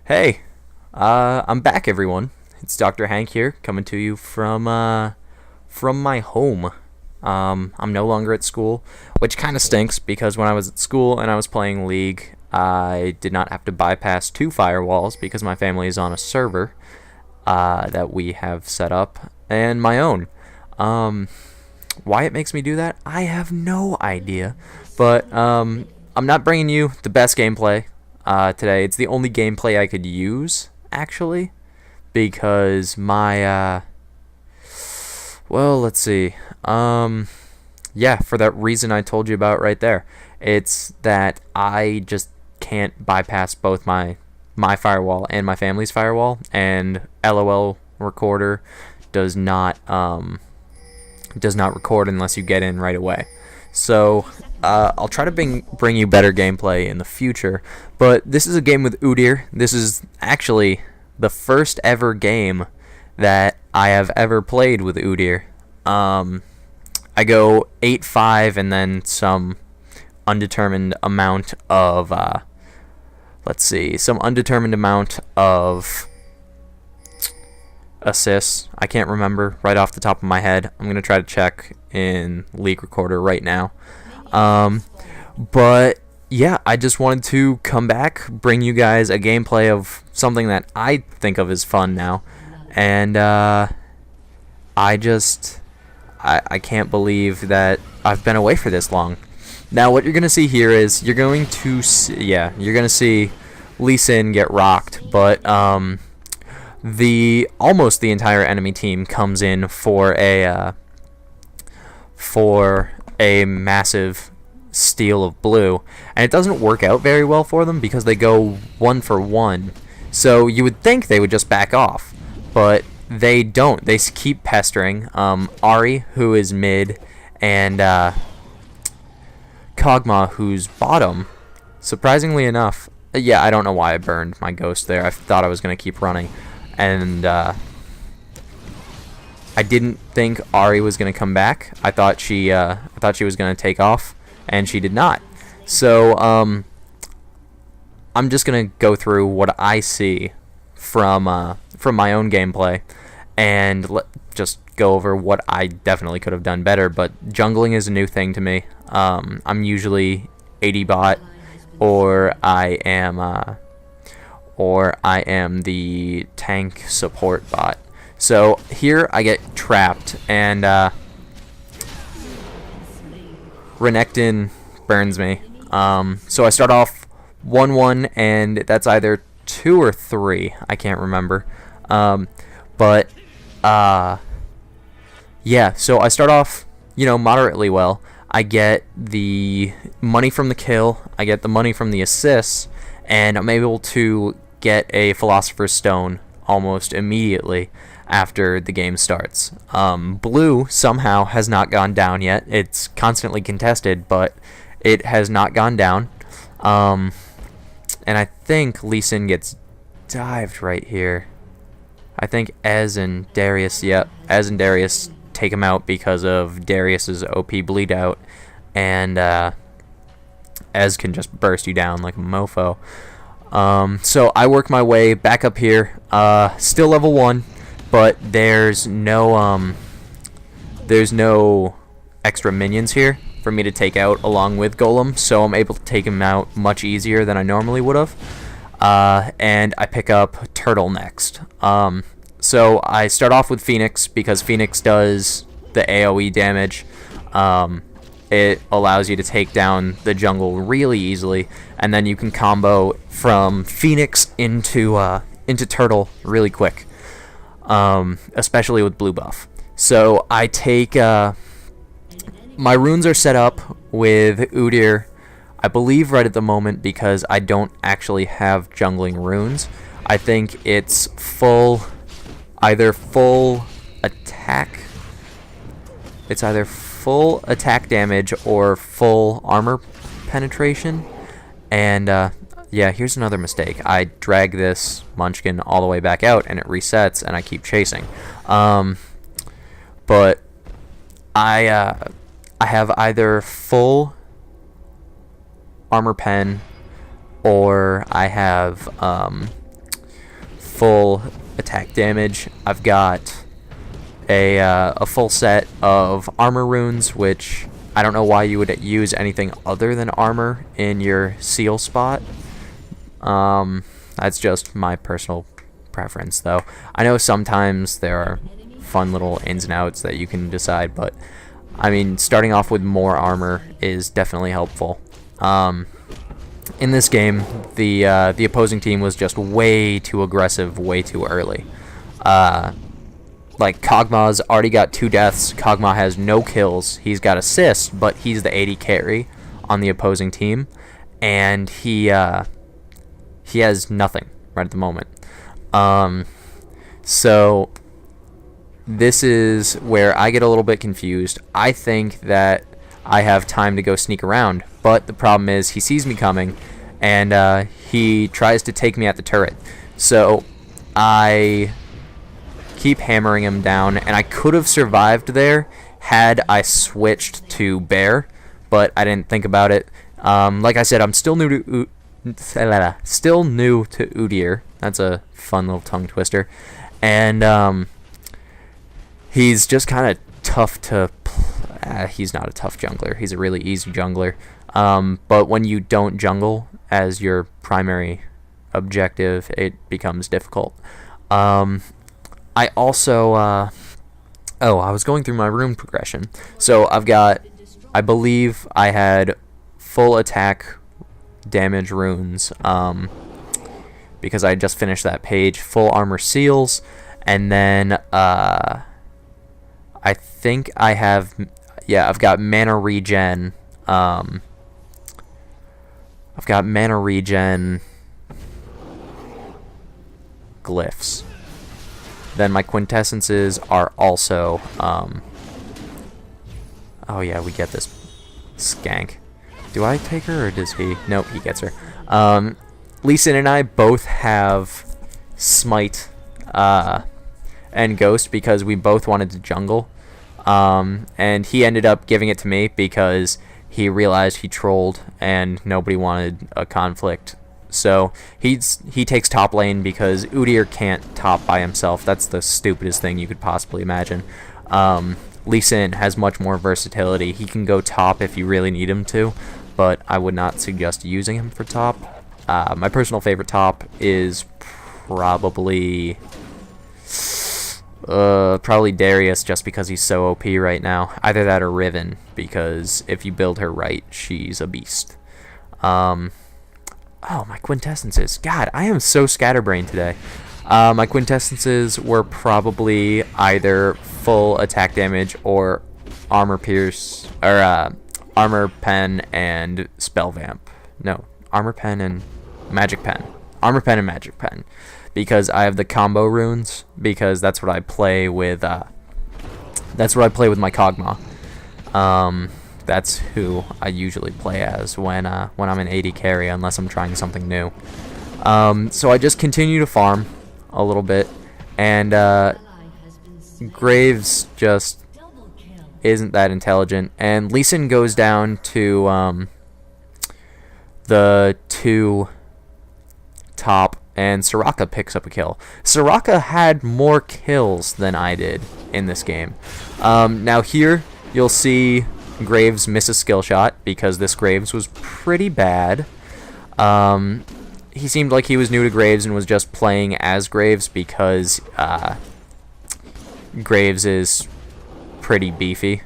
Hey, I'm back, everyone. It's Dr. Hank here, coming to you from my home. I'm no longer at school, which kind of stinks because when I was at school and I was playing League, I did not have to bypass two firewalls because my family is on a server that we have set up and my own. Why it makes me do that, I have no idea. But I'm not bringing you the best gameplay today. It's the only gameplay I could use, actually, because my well, let's see. Yeah, for that reason I told you about right there. It's that I just can't bypass both my firewall and my family's firewall, and LOL recorder does not record unless you get in right away. So I'll try to bring you better gameplay in the future. But this is a game with Udyr. This is actually the first ever game that I have ever played with Udyr. I go 8-5 and then some undetermined amount of some undetermined amount of assists. I can't remember right off the top of my head. I'm gonna try to check in League Recorder right now. But yeah, I just wanted to come back, bring you guys a gameplay of something that I think of as fun now, and I can't believe that I've been away for this long. Now, what you're gonna see here is you're gonna see Lee Sin get rocked, but almost the entire enemy team comes in for a massive steal of blue, and it doesn't work out very well for them because they go 1-for-1. So you would think they would just back off, but they don't. They keep pestering. Ahri, who is mid, and Kog'Maw, who's bottom. Surprisingly enough, yeah, I don't know why I burned my ghost there. I thought I was gonna keep running, and I didn't think Ahri was gonna come back. I thought she was gonna take off, and she did not. So I'm just gonna go through what I see from my own gameplay, and just go over what I definitely could have done better. But jungling is a new thing to me. I'm usually 80 bot, or I am the tank support bot. So here I get trapped, and Renekton burns me. So I start off 1-1, and that's either 2 or 3. I can't remember. But yeah, so I start off, moderately well. I get the money from the kill, I get the money from the assists, and I'm able to get a Philosopher's Stone almost immediately after the game starts. Blue somehow has not gone down yet. It's constantly contested, but it has not gone down. And I think Lee Sin gets dived right here. I think Ez and Darius take him out because of Darius's OP bleed out, and Ez can just burst you down like a mofo. So I work my way back up here, still level 1, but there's no extra minions here for me to take out along with Golem, so I'm able to take him out much easier than I normally would have. And I pick up Turtle next. So I start off with Phoenix because Phoenix does the AoE damage. It allows you to take down the jungle really easily, and then you can combo from Phoenix into Turtle really quick, especially with blue buff. So I take my runes are set up with Udyr, I believe right at the moment, because I don't actually have jungling runes. I think it's either full attack damage or full armor penetration. And yeah, here's another mistake. I drag this Munchkin all the way back out, and it resets, and I keep chasing. But I have either full armor pen, or I have full attack damage. I've got a full set of armor runes, which I don't know why you would use anything other than armor in your seal spot. That's just my personal preference, though. I know sometimes there are fun little ins and outs that you can decide, but I mean, starting off with more armor is definitely helpful. In this game, the opposing team was just way too aggressive, way too early. Like, Kog'Maw's already got 2 deaths. Kog'Maw has no kills. He's got assists, but he's the AD carry on the opposing team, and he has nothing right at the moment. So this is where I get a little bit confused. I think that I have time to go sneak around, but the problem is he sees me coming, and he tries to take me at the turret. So I keep hammering him down, and I could have survived there had I switched to bear, but I didn't think about it. Like I said, I'm still new to Udyr. That's a fun little tongue twister, and he's just kind of tough to. He's not a tough jungler. He's a really easy jungler. But when you don't jungle as your primary objective, it becomes difficult. I also, I was going through my rune progression. So I've got, I believe I had full attack damage runes, because I just finished that page, full armor seals, and then, I think I have, I've got mana regen, I've got mana regen glyphs. Then my quintessences are also, oh yeah, we get this skank. Do I take her, or does he? Nope, he gets her. Lee Sin and I both have Smite, and Ghost because we both wanted to jungle. And he ended up giving it to me because he realized he trolled and nobody wanted a conflict. So he takes top lane because Udyr can't top by himself. That's the stupidest thing you could possibly imagine. Lee Sin has much more versatility. He can go top if you really need him to, but I would not suggest using him for top. My personal favorite top is probably Darius, just because he's so OP right now. Either that or Riven, because if you build her right, she's a beast. Oh, my quintessences. God, I am so scatterbrained today. My quintessences were probably either full attack damage or armor pierce, or armor pen and spell vamp. No, armor pen and magic pen. Armor pen and magic pen. Because I have the combo runes, because that's what I play with, that's what I play with my Kog'Maw. That's who I usually play as when I'm an AD carry, unless I'm trying something new. So I just continue to farm a little bit, and Graves just isn't that intelligent, and Lee Sin goes down to the 2 top, and Soraka picks up a kill. Soraka had more kills than I did in this game. Now here, you'll see Graves miss a skill shot, because this Graves was pretty bad. He seemed like he was new to Graves and was just playing as Graves because Graves is pretty beefy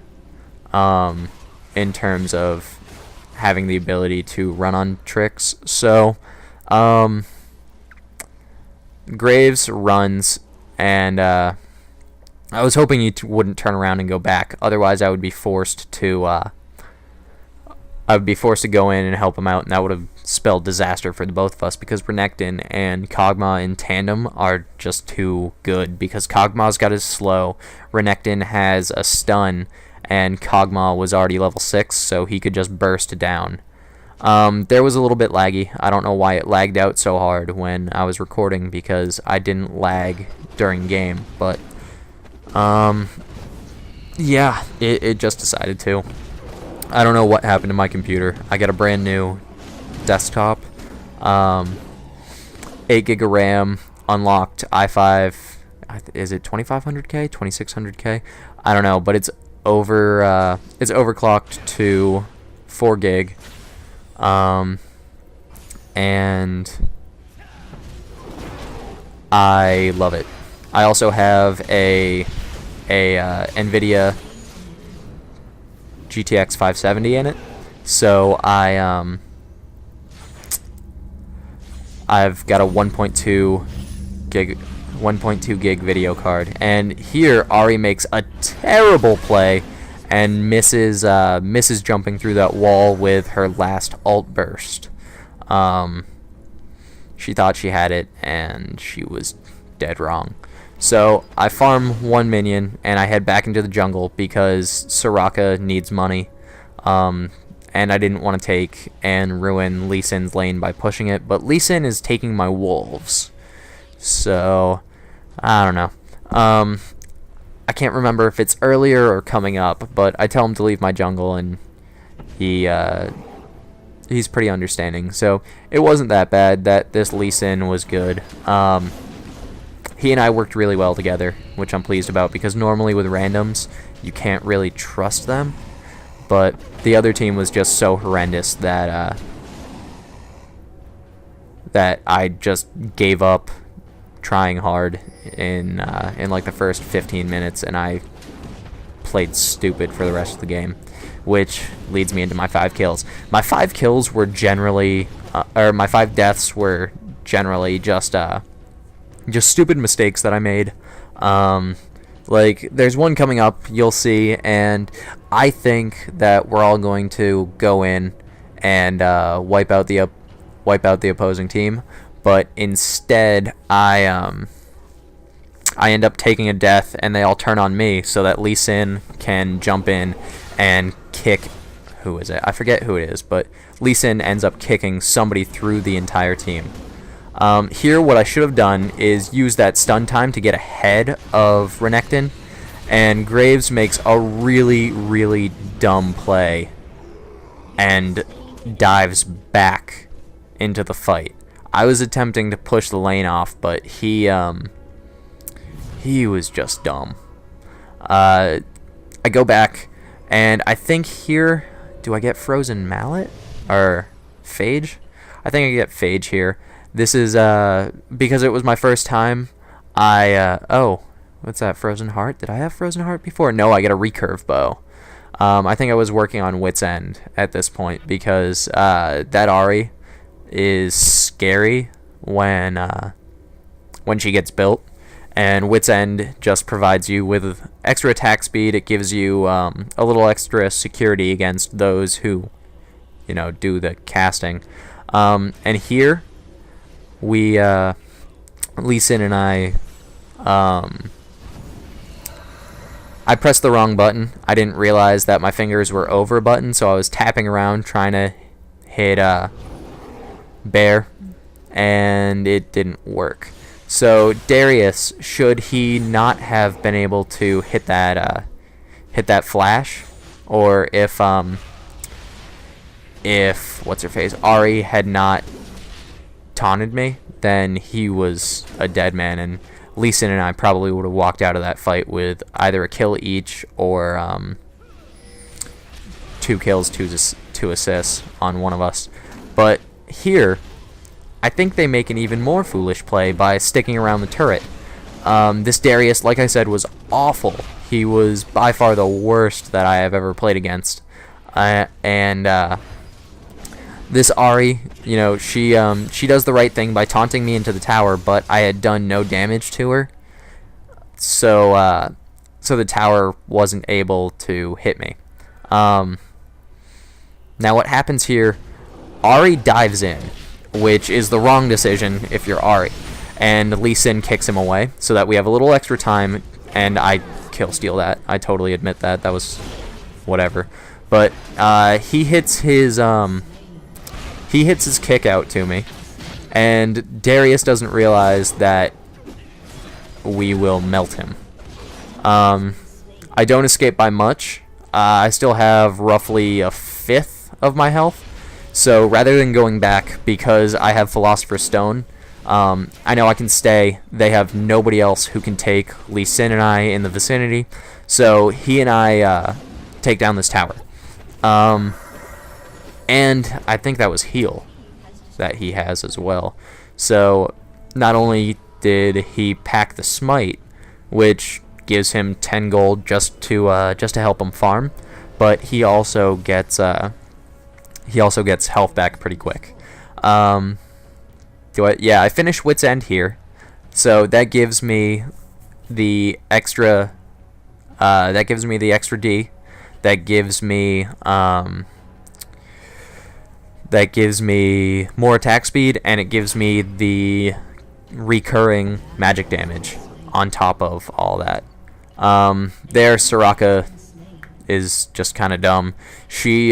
in terms of having the ability to run on tricks. So Graves runs, and I was hoping he wouldn't turn around and go back. Otherwise, I would be forced to go in and help him out, and that would have spelled disaster for the both of us, because Renekton and Kog'Maw in tandem are just too good, because Kog'Maw's got his slow, Renekton has a stun, and Kog'Maw was already level 6, so he could just burst down. There was a little bit laggy. I don't know why it lagged out so hard when I was recording, because I didn't lag during game, but yeah, it just decided to. I don't know what happened to my computer. I got a brand new desktop, 8 gig of RAM, unlocked i5. Is it 2500K, 2600K? I don't know, but it's overclocked to 4 gig, and I love it. I also have a NVIDIA GTX 570 in it, so I've got a 1.2 gig video card, and here Ari makes a terrible play and misses jumping through that wall with her last alt burst. She thought she had it, and she was dead wrong. So I farm 1 minion, and I head back into the jungle because Soraka needs money. And I didn't want to take and ruin Lee Sin's lane by pushing it, but Lee Sin is taking my wolves. So, I don't know. I can't remember if it's earlier or coming up, but I tell him to leave my jungle, and he's pretty understanding. So it wasn't that bad that this Lee Sin was good. He and I worked really well together, which I'm pleased about, because normally with randoms, you can't really trust them. But the other team was just so horrendous that that I just gave up trying hard in like the first 15 minutes, and I played stupid for the rest of the game, which leads me into my 5 kills. My 5 kills were generally, or my 5 deaths were generally just stupid mistakes that I made. Like, there's one coming up, you'll see, and I think that we're all going to go in and wipe out the opposing team, but instead I end up taking a death, and they all turn on me so that Lee Sin can jump in and kick. Who is it? I forget who it is, but Lee Sin ends up kicking somebody through the entire team. Here, what I should have done is use that stun time to get ahead of Renekton, and Graves makes a really, really dumb play and dives back into the fight. I was attempting to push the lane off, but he was just dumb. I go back, and I think here, do I get Frozen Mallet or Phage? I think I get Phage here. This is because it was my first time. Oh, what's that? Frozen Heart? Did I have Frozen Heart before? No, I get a recurve bow. I think I was working on Wit's End at this point, because that Ari is scary when she gets built, and Wit's End just provides you with extra attack speed. It gives you a little extra security against those who, do the casting. And here, Lee Sin and I pressed the wrong button. I didn't realize that my fingers were over a button, so I was tapping around trying to hit Bear, and it didn't work. So Darius, should he not have been able to hit that flash, or if what's her face, Ari had not taunted me, then he was a dead man, and Lee Sin and I probably would have walked out of that fight with either a kill each or 2 kills, 2 assists on one of us. But here, I think they make an even more foolish play by sticking around the turret. This Darius, like I said, was awful. He was by far the worst that I have ever played against. This Ari, she does the right thing by taunting me into the tower, but I had done no damage to her, so the tower wasn't able to hit me. Now what happens here? Ari dives in, which is the wrong decision if you're Ari, and Lee Sin kicks him away, so that we have a little extra time, and I kill steal that. I totally admit that. That was whatever, but he hits his kick out to me, and Darius doesn't realize that we will melt him. I don't escape by much. I still have roughly a fifth of my health, so rather than going back, because I have Philosopher's Stone, I know I can stay. They have nobody else who can take Lee Sin and I in the vicinity, so he and I take down this tower. And I think that was heal that he has as well. So not only did he pack the smite, which gives him 10 gold just to help him farm, but he also gets health back pretty quick. I finished Wit's End here, so that gives me the extra. That gives me the extra D. That gives me more attack speed, and it gives me the recurring magic damage on top of all that. There, Soraka is just kind of dumb. She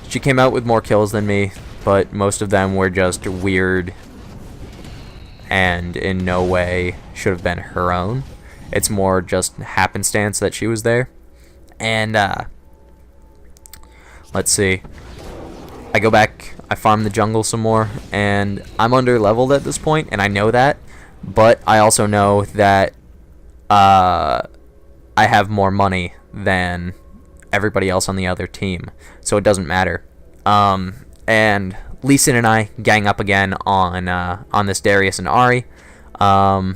came out with more kills than me, but most of them were just weird and in no way should have been her own. It's more just happenstance that she was there. And let's see. I go back, I farm the jungle some more, and I'm under leveled at this point, and I know that, but I also know that I have more money than everybody else on the other team, so it doesn't matter. And Lee Sin and I gang up again on this Darius and Ahri. I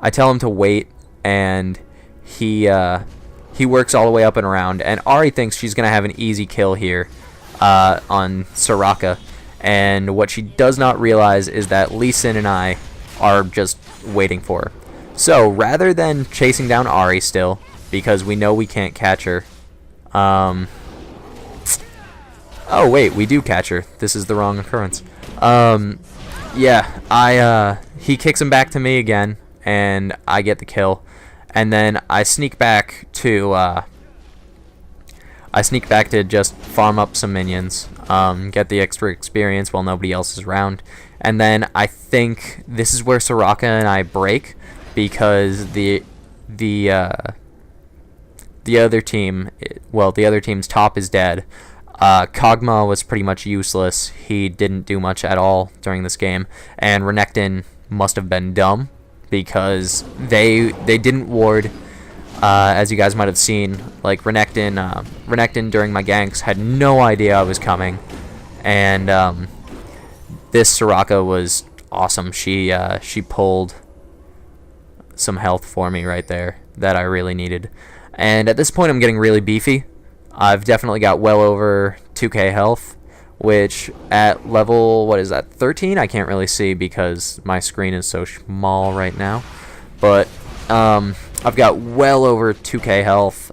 tell him to wait, and he works all the way up and around, and Ahri thinks she's gonna have an easy kill here on Soraka, and what she does not realize is that Lee Sin and I are just waiting for her. So rather than chasing down Ahri still, because we know we can't catch her, oh wait, we do catch her. This is the wrong occurrence. He kicks him back to me again, and I get the kill, and then I sneak back to just farm up some minions, get the extra experience while nobody else is around, and then I think this is where Soraka and I break, because the other team, the other team's top is dead. Kog'Maw was pretty much useless. He didn't do much at all during this game, and Renekton must have been dumb, because they didn't ward, as you guys might have seen. Like Renekton during my ganks had no idea I was coming, and this Soraka was awesome. She pulled some health for me right there that I really needed, and at this point I'm getting really beefy. I've definitely got well over 2k health, which at level, what is that, 13? I can't really see because my screen is so small right now. But I've got well over 2k health,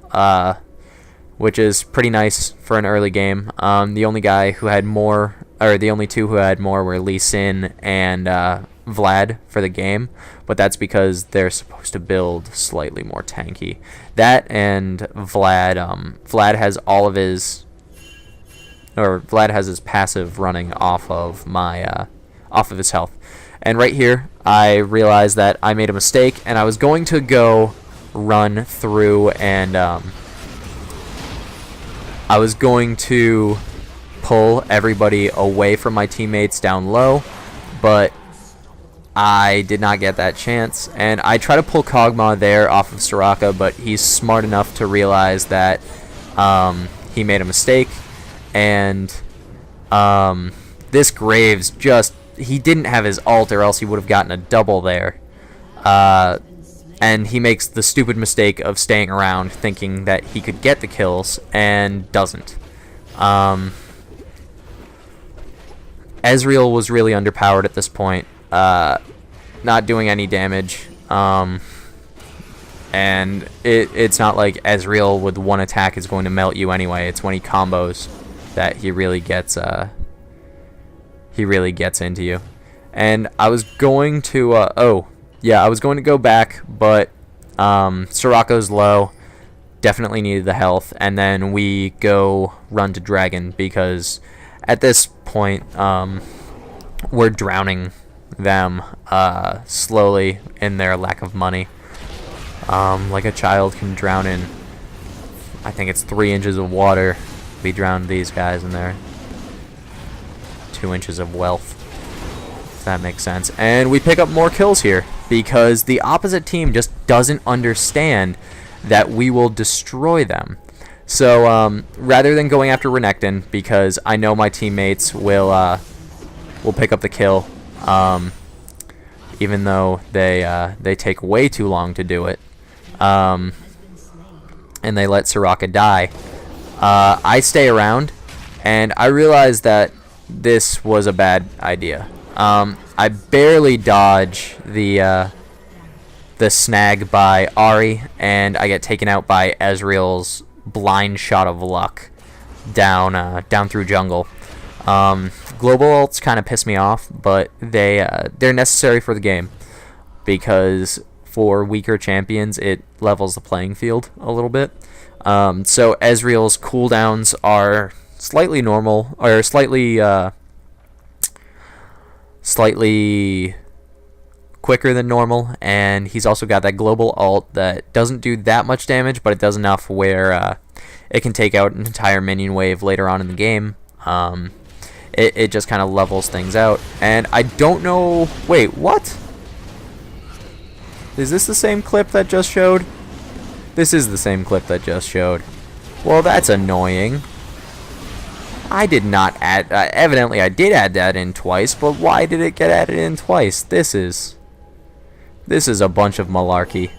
which is pretty nice for an early game. The only guy who had more, or the only two who had more, were Lee Sin and Vlad for the game, but that's because they're supposed to build slightly more tanky. That and Vlad, Vlad has his passive running off of his health. And right here, I realized that I made a mistake, and I was going to go run through, and I was going to pull everybody away from my teammates down low, but I did not get that chance, and I try to pull Kog'Maw there off of Soraka, but he's smart enough to realize that he made a mistake, and this Graves he didn't have his ult, or else he would have gotten a double there, and he makes the stupid mistake of staying around thinking that he could get the kills, and doesn't. Ezreal was really underpowered at this point, not doing any damage, and it's not like Ezreal with one attack is going to melt you anyway. It's when he combos that he really gets into you. And I was going to I was going to go back, but Soraka's low, definitely needed the health, and then we go run to Dragon, because at this point we're drowning them slowly in their lack of money, like a child can drown in, I think it's 3 inches of water. We drowned these guys in there 2 inches of wealth. if that makes sense. And we pick up more kills here because the opposite team just doesn't understand that we will destroy them. So rather than going after Renekton, because I know my teammates will pick up the kill, even though they take way too long to do it, and they let Soraka die. I stay around, and I realize that this was a bad idea. I barely dodge the snag by Ahri, and I get taken out by Ezreal's blind shot of luck down through jungle. Global ults kind of piss me off, but they're necessary for the game because for weaker champions it levels the playing field a little bit. So Ezreal's cooldowns are slightly normal, or slightly quicker than normal, and he's also got that global ult that doesn't do that much damage, but it does enough where it can take out an entire minion wave later on in the game. It just kind of levels things out, and I don't know... Wait, what? Is this the same clip that just showed? This is the same clip that just showed. Well, that's annoying. I did not add... evidently, I did add that in twice, but why did it get added in twice? This is a bunch of malarkey.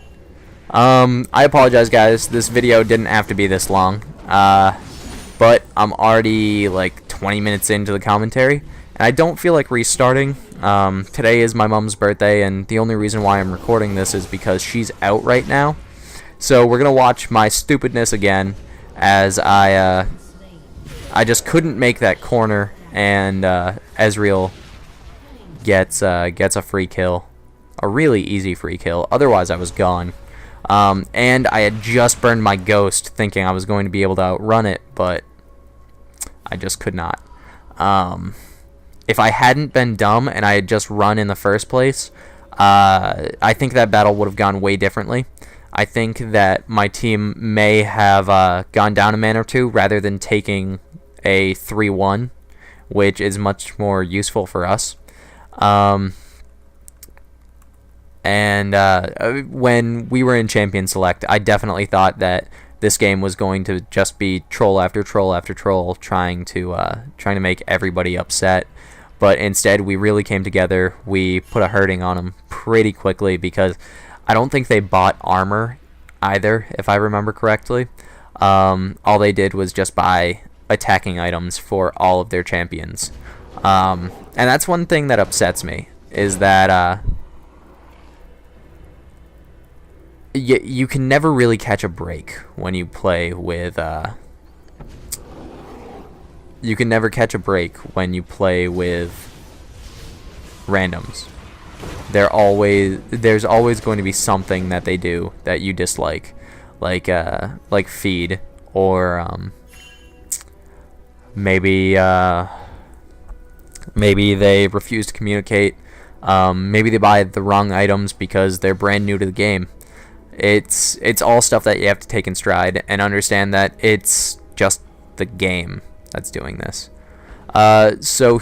I apologize, guys. This video didn't have to be this long. But I'm already, like, 20 minutes into the commentary, and I don't feel like restarting. Today is my mom's birthday, and the only reason why I'm recording this is because she's out right now. So we're going to watch my stupidness again, as I just couldn't make that corner, and Ezreal gets a free kill. A really easy free kill. Otherwise, I was gone. And I had just burned my ghost thinking I was going to be able to outrun it, but I just could not. If I hadn't been dumb and I had just run in the first place, I think that battle would have gone way differently. I think that my team may have gone down a man or two rather than taking a 3-1, which is much more useful for us. And when we were in Champion Select, I definitely thought that this game was going to just be troll after troll after troll, trying to make everybody upset. But instead, we really came together. We put a hurting on them pretty quickly because I don't think they bought armor either, if I remember correctly. All they did was just buy attacking items for all of their champions. And that's one thing that upsets me, is that you can never really catch a break when you play with randoms. There's always going to be something that they do that you dislike, like feed, or maybe they refuse to communicate. Maybe they buy the wrong items because they're brand new to the game. It's all stuff that you have to take in stride and understand that it's just the game that's doing this. So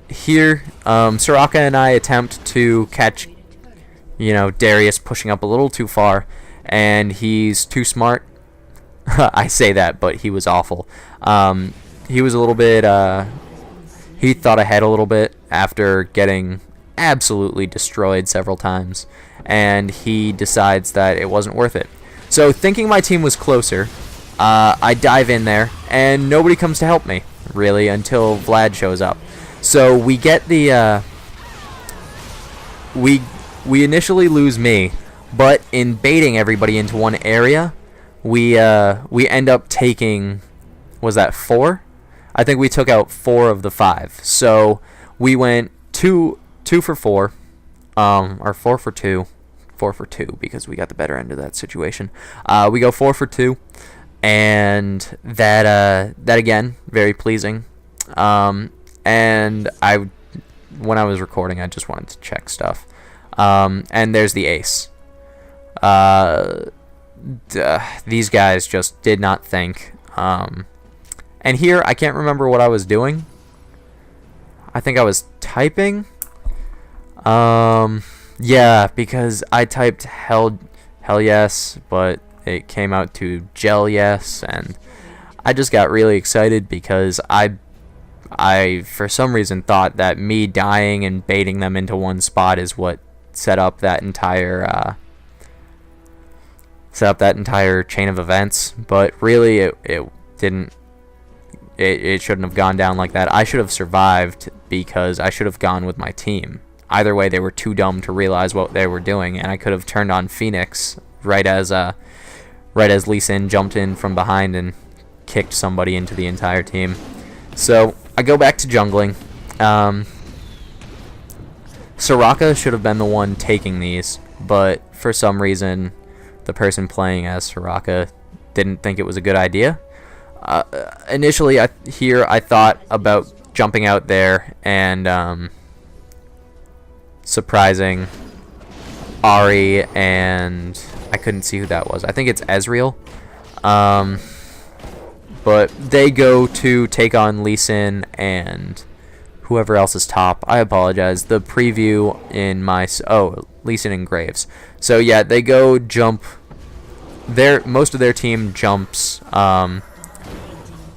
here, Soraka and I attempt to catch, Darius pushing up a little too far, and he's too smart. I say that, but he was awful. He was a little bit, he thought ahead a little bit after getting absolutely destroyed several times, and he decides that it wasn't worth it. So thinking my team was closer, I dive in there, and nobody comes to help me, really, until Vlad shows up. So we get the, we initially lose me, but in baiting everybody into one area, we end up taking, was that 4? I think we took out 4 of the 5. So we went 2 for 4, or 4 for 2. 4 for 2 because we got the better end of that situation. We go 4 for 2, and that again, very pleasing. And when I was recording, I just wanted to check stuff. And there's the ace. These guys just did not think. And here, I can't remember what I was doing. I think I was typing. Yeah, because I typed hell yes, but it came out to gel yes, and I just got really excited because I for some reason thought that me dying and baiting them into one spot is what set up that entire chain of events, but really it didn't. It shouldn't have gone down like that. I should have survived because I should have gone with my team. Either way, they were too dumb to realize what they were doing, and I could have turned on Phoenix right as Lee Sin jumped in from behind and kicked somebody into the entire team. So I go back to jungling. Soraka should have been the one taking these, but for some reason, the person playing as Soraka didn't think it was a good idea. Initially, I thought about jumping out there and surprising Ahri, and I couldn't see who that was. I think it's Ezreal. But they go to take on Lee Sin and whoever else is top. I apologize. The preview in my... Oh, Lee Sin and Graves. So, yeah, they go jump... Most of their team jumps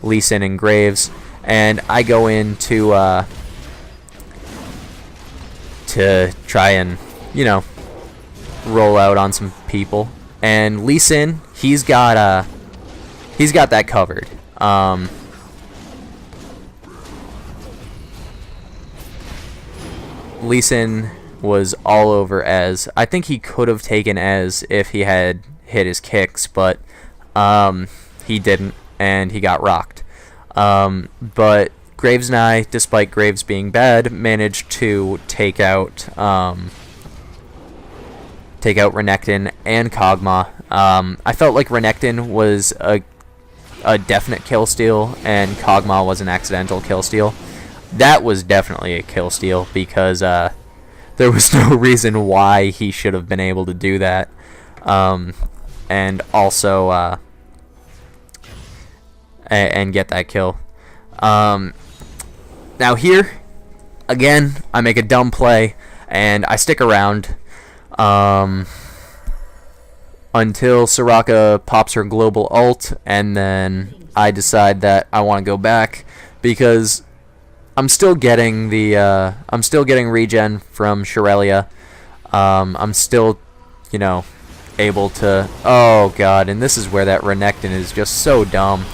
Lee Sin and Graves, and I go in to try and, roll out on some people. And Lee Sin, he's got that covered. Lee Sin was all over Ez. I think he could have taken Ez if he had hit his kicks, but he didn't, and he got rocked. But Graves and I, despite Graves being bad, managed to take out Renekton and Kog'Maw. I felt like Renekton was a definite kill steal, and Kog'Maw was an accidental kill steal. That was definitely a kill steal because there was no reason why he should have been able to do that. And also and get that kill. Now here, again, I make a dumb play, and I stick around until Soraka pops her global ult, and then I decide that I want to go back because I'm still getting regen from Shirelia. I'm still, able to... Oh, God, and this is where that Renekton is just so dumb.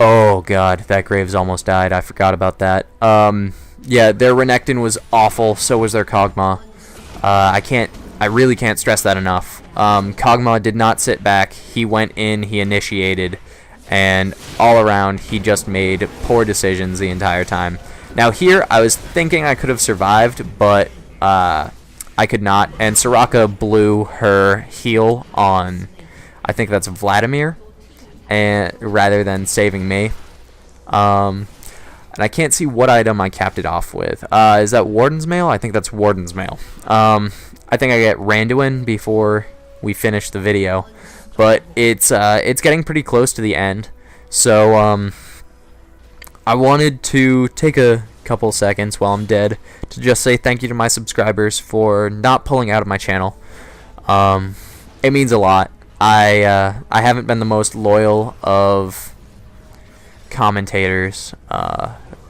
Oh, God, that Graves almost died. I forgot about that. Yeah, their Renekton was awful. So was their Kog'Maw. I really can't stress that enough. Kog'Maw did not sit back. He went in, he initiated, and all around, he just made poor decisions the entire time. Now here, I was thinking I could have survived, but I could not. And Soraka blew her heal on, I think that's Vladimir, and rather than saving me. And I can't see what item I capped it off with. Is that Warden's Mail? I think that's Warden's Mail. I think I get Randuin before we finish the video, but it's getting pretty close to the end. So I wanted to take a couple seconds while I'm dead to just say thank you to my subscribers for not pulling out of my channel. It means a lot. I haven't been the most loyal of commentators,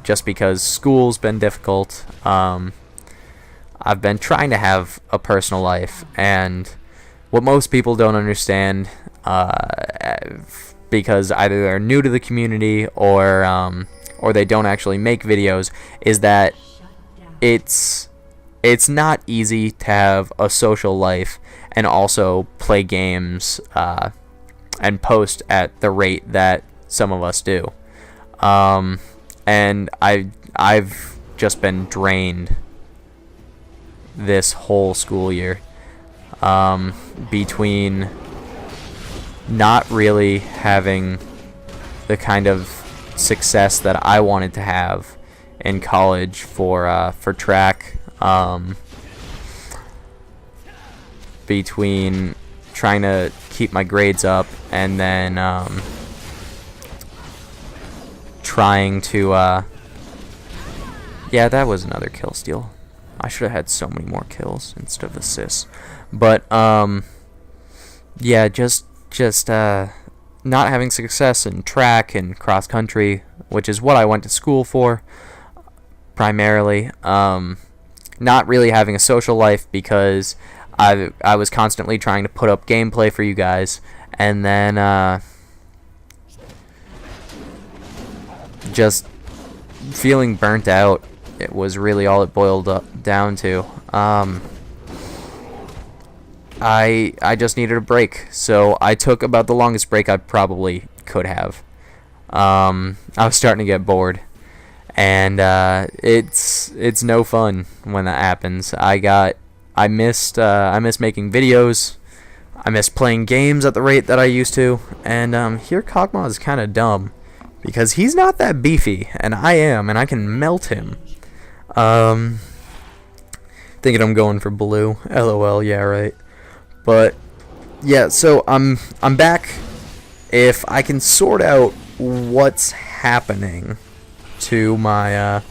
just because school's been difficult. I've been trying to have a personal life, and what most people don't understand, because either they're new to the community or they don't actually make videos, is that it's not easy to have a social life and also play games and post at the rate that some of us do. And I've just been drained this whole school year, between not really having the kind of success that I wanted to have in college for track, between trying to keep my grades up and then trying to, yeah, that was another kill steal. I should have had so many more kills instead of assists. But, yeah, just not having success in track and cross country, which is what I went to school for, primarily. Not really having a social life because I was constantly trying to put up gameplay for you guys, and then just feeling burnt out. It was really all it boiled down to. I just needed a break, so I took about the longest break I probably could have. I was starting to get bored, and it's no fun when that happens. I missed making videos. I missed playing games at the rate that I used to, and here Kog'Maw is kind of dumb because he's not that beefy, and I am, and I can melt him. Thinking I'm going for blue. LOL, yeah, right. But yeah, so I'm back. If I can sort out what's happening to my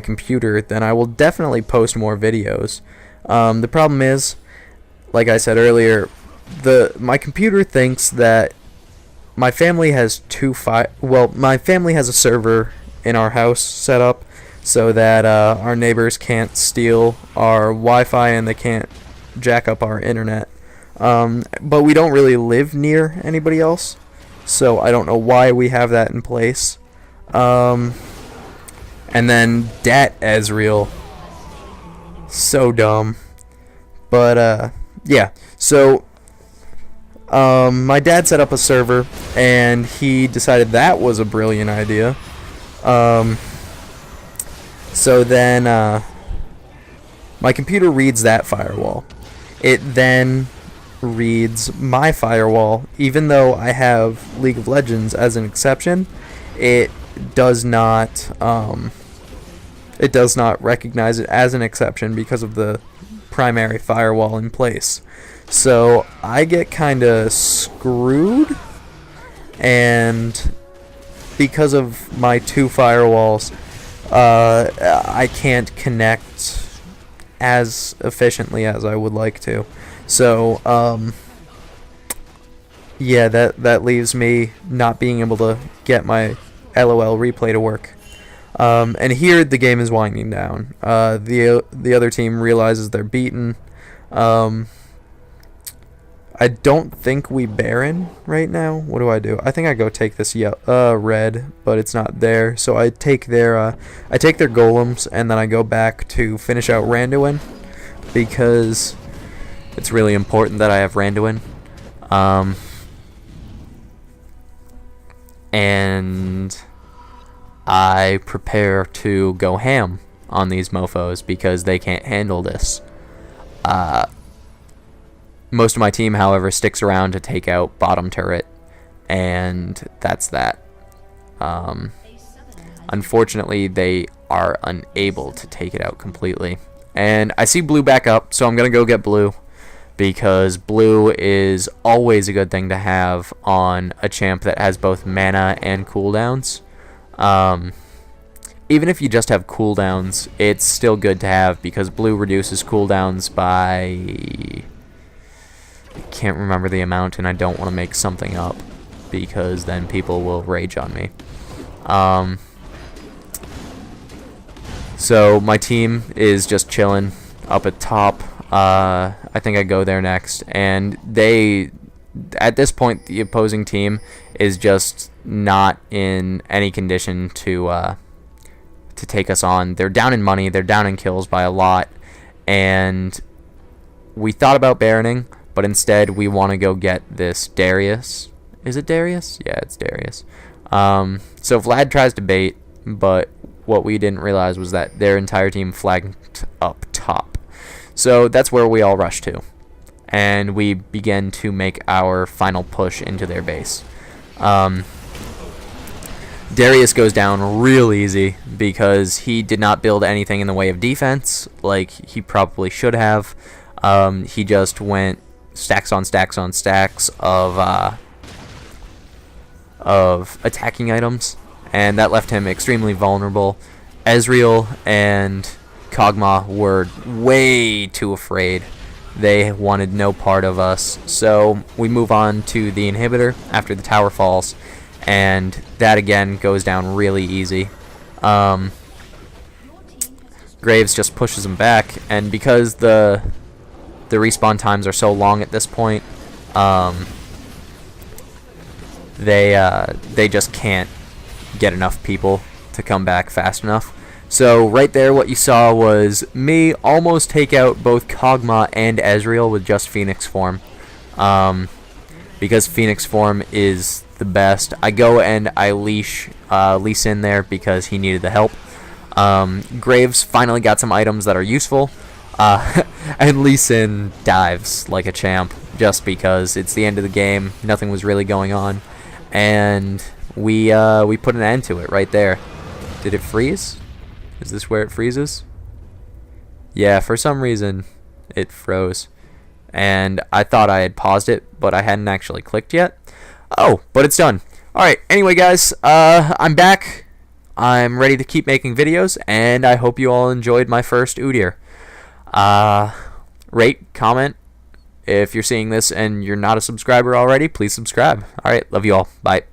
computer, then I will definitely post more videos. The problem is, like I said earlier, my computer thinks that my family has my family has a server in our house set up so that our neighbors can't steal our Wi-Fi and they can't jack up our internet. But we don't really live near anybody else, so I don't know why we have that in place. And then Dat Ezreal, so dumb. But yeah, so my dad set up a server, and he decided that was a brilliant idea. So then my computer reads that firewall. It then reads my firewall. Even though I have League of Legends as an exception, it does not recognize it as an exception because of the primary firewall in place. So I get kind of screwed, and because of my two firewalls, I can't connect as efficiently as I would like to. So yeah, that leaves me not being able to get my LOL replay to work. And here the game is winding down. The other team realizes they're beaten. I don't think we Baron right now. What do? I think I go take this red, but it's not there. So I take their golems, and then I go back to finish out Randuin, because it's really important that I have Randuin. And I prepare to go ham on these mofos because they can't handle this. Most of my team, however, sticks around to take out bottom turret, and that's that. Unfortunately, they are unable to take it out completely. And I see blue back up, so I'm going to go get blue, because blue is always a good thing to have on a champ that has both mana and cooldowns. Even if you just have cooldowns, it's still good to have, because blue reduces cooldowns by... I can't remember the amount, and I don't want to make something up, because then people will rage on me. So my team is just chilling up at top. I think I go there next, and at this point, the opposing team is just not in any condition to take us on. They're down in money, they're down in kills by a lot, and we thought about Baroning, but instead we want to go get this Darius. Is it Darius? Yeah, it's Darius. So Vlad tries to bait, but what we didn't realize was that their entire team flagged up top. So that's where we all rush to, and we begin to make our final push into their base. Darius goes down real easy because he did not build anything in the way of defense like he probably should have. He just went stacks on stacks on stacks of attacking items, and that left him extremely vulnerable. Ezreal and Kog'Maw were way too afraid. They wanted no part of us. So we move on to the inhibitor after the tower falls, and that again goes down really easy. Graves just pushes him back, and because the respawn times are so long at this point, they just can't get enough people to come back fast enough. So right there, what you saw was me almost take out both Kog'Maw and Ezreal with just Phoenix form. Because Phoenix form is the best. I go and I leash Lee Sin there because he needed the help. Graves finally got some items that are useful. And Lee Sin dives like a champ just because it's the end of the game. Nothing was really going on. And we put an end to it right there. Did it freeze? Is this where it freezes? Yeah, for some reason it froze. And I thought I had paused it, but I hadn't actually clicked yet. Oh, but it's done. Alright, anyway guys, I'm back. I'm ready to keep making videos, and I hope you all enjoyed my first Udyr. Rate, comment. If you're seeing this and you're not a subscriber already, please subscribe. Alright, love you all. Bye.